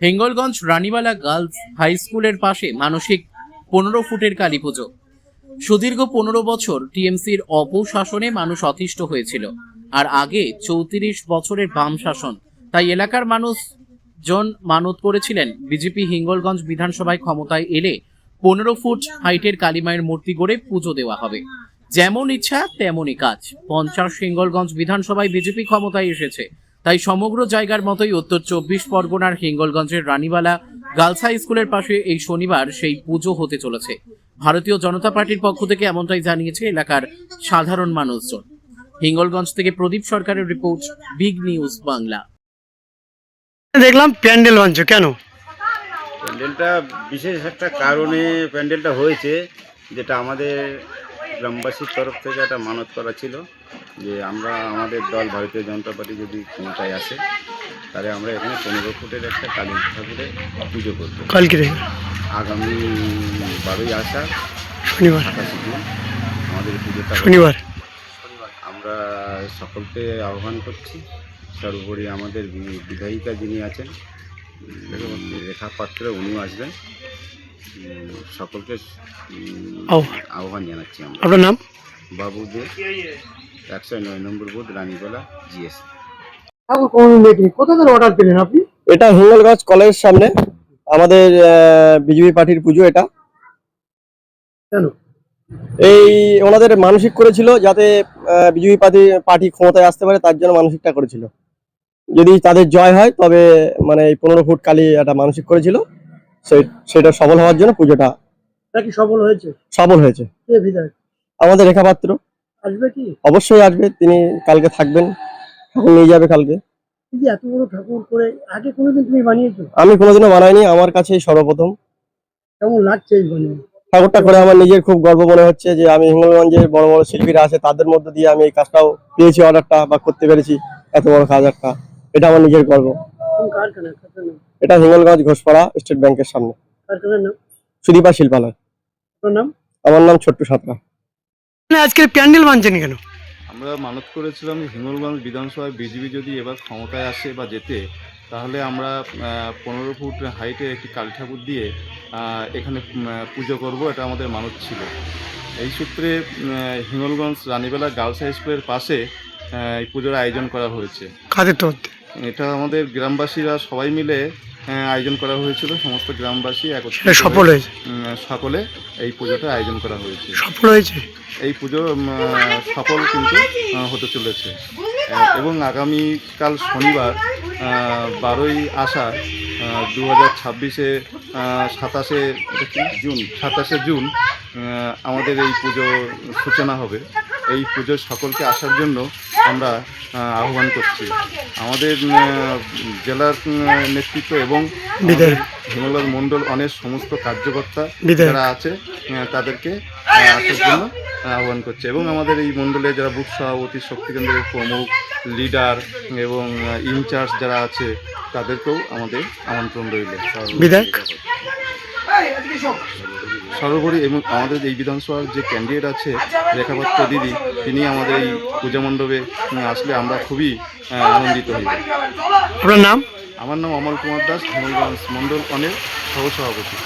Hingalganj Ranibala girls high স্কুলের পাশে মানসিক 15 ফুটের কালী পুজো। সুদীর্ঘ 15 বছর টিএমসির অপশাসনে মানুষ অতিষ্ঠ হয়েছিল, আর আগে 34 বছরের বাম শাসন। তাই এলাকার মানুষজন মানত করেছিলেন বিজেপি হিঙ্গলগঞ্জ বিধানসভায় ক্ষমতায় এলে 15 ফুট হাইটের কালীমায়ের মূর্তি গড়ে পুজো দেওয়া হবে। যেমন ইচ্ছা তেমনই কাজ। 50 হিঙ্গলগঞ্জ বিধানসভায় বিজেপি ক্ষমতায় এসেছে, তাই সমগ্র জায়গার মতোই উত্তর 24 পরগনার হিঙ্গলগঞ্জের রানীবালা গার্লস হাই স্কুলের পাশে এই শনিবার সেই পুজো হতে চলেছে। ভারতীয় জনতা পার্টির পক্ষ থেকে এমনটাই জানিয়েছে এলাকার সাধারণ মানুষজন। হিঙ্গলগঞ্জ থেকে প্রদীপ সরকারের রিপোর্ট, বিগ নিউজ বাংলা। দেখলাম প্যান্ডেল বানছো কেন? প্যান্ডেলটা বিশেষ একটা কারণে প্যান্ডেলটা হয়েছে, যেটা আমাদের গ্রামবাসীর তরফ থেকে একটা মানত করা ছিল যে আমরা আমাদের দল ভারতীয় জনতা পার্টি যদি ক্ষমতায় আসে তাহলে আমরা এখানে 15 ফুটের একটা কালী ঠাকুরের পুজো করবো। কালকে আগামী 12ই আষাঢ় শনিবার, 27 জুন আমাদের পুজোটা শনিবার। আমরা সকলকে আহ্বান করছি। সর্বোপরি আমাদের বিধায়িকা যিনি আছেন রেখা পাত্র, উনিও আসবেন। সকলকে আহ্বান জানাচ্ছি আমরা। আপনার নাম? বাবু দে, 109 নম্বর বুথ, রানীবালা জিএস। কোথায় অর্ডার পেলেন আপনি? এটা হিঙ্গলগঞ্জ কলেজের সামনে আমাদের বিজেপি পার্টির পুজো। এটা কেন? এই ওনাদের মানসিক করেছিল যাতে বিজেপি পার্টি ক্ষমতায় আসতে পারে, তার জন্য মানসিকটা করেছিল। যদি তাদের জয় হয় তবে মানে এই 15 ফুট কালী একটা মানসিক করেছিল, সেটা সফল হওয়ার জন্য পুজোটা কি সফল হয়েছে? সফল হয়েছে। কে বিধায়ক? আমাদের রেখা পাত্র আসবে কি? অবশ্যই আসবে, তিনি কালকে থাকবেন, ঠাকুর নিয়ে যাবে কালকে। এত বড় ঠাকুর করে আগে কোনোদিন তুমি বানিয়েছো? আমি কোনোদিনও বানাইনি, আমার কাছে সর্বপ্রথম। কেমন লাগছে এই বানিয়ে? ঠাকুরটা করে আমার নিজের খুব গর্ব মনে হচ্ছে যে আমি হিঙ্গলগঞ্জের বড় বড় শিল্পীরা আছে, তাদের মধ্যে দিয়ে আমি এই কাজটাও পেয়েছি, অর্ডারটা বা করতে পেরেছি। এত বড় কাজ একটা, এটা আমার নিজের গর্ব। এটা হিঙ্গলগঞ্জ ঘোষপাড়া স্টেট ব্যাংকের সামনে। সুদীপা শিল্পালয়। আমার নাম ছোট্টু সাঁতরা। আজকে প্যান্ডেল বানছেন কেন? আমরা মানত করেছিলাম হিঙ্গলগঞ্জ বিধানসভায় বিজেপি যদি এবার ক্ষমতায় আসে বা যেতে, তাহলে আমরা 15 ফুট হাইটে একটি কালী ঠাকুর দিয়ে এখানে পুজো করব। এটা আমাদের মানত ছিল। এই সূত্রে হিঙ্গলগঞ্জ রানীবালা গার্লস হাই স্কুলের পাশে এই পুজোর আয়োজন করা হয়েছে। কাদের তো এটা আমাদের গ্রামবাসীরা সবাই মিলে আয়োজন করা হয়েছিল। সমস্ত গ্রামবাসী একত্রে সফল হয়েছে, সকলে এই পুজোটা আয়োজন করা হয়েছে। সফল হয়েছে এই পুজো সফল কিন্তু হতে চলেছে এবং আগামীকাল শনিবার 12ই আষাঢ় 2026-এ 27শে জুন আমাদের এই পুজো সূচনা হবে। এই পুজোর সকলকে আসার জন্য আমরা আহ্বান করছি। আমাদের জেলার নেতৃত্ব এবং হিঙ্গলগঞ্জ মণ্ডল অনেক সমস্ত কার্যকর্তা যারা আছে তাদেরকে আসার জন্য আহ্বান করছে এবং আমাদের এই মণ্ডলে যারা বুথ সভাপতি, শক্তিকেন্দ্রের প্রমুখ, লিডার এবং ইনচার্জ যারা আছে তাদেরকেও আমাদের আমন্ত্রণ রইল। সর্বোপরি এবং আমাদের এই বিধানসভার যে ক্যান্ডিডেট আছে রেখাপাত্র দিদি, তিনি আমাদের এই পূজা মণ্ডপে আসলে আমরা খুবই আনন্দিত হই। আপনার নাম? আমার নাম অমল কুমার দাস, হিঙ্গলগঞ্জ মণ্ডল অনেক সহসভাপতি।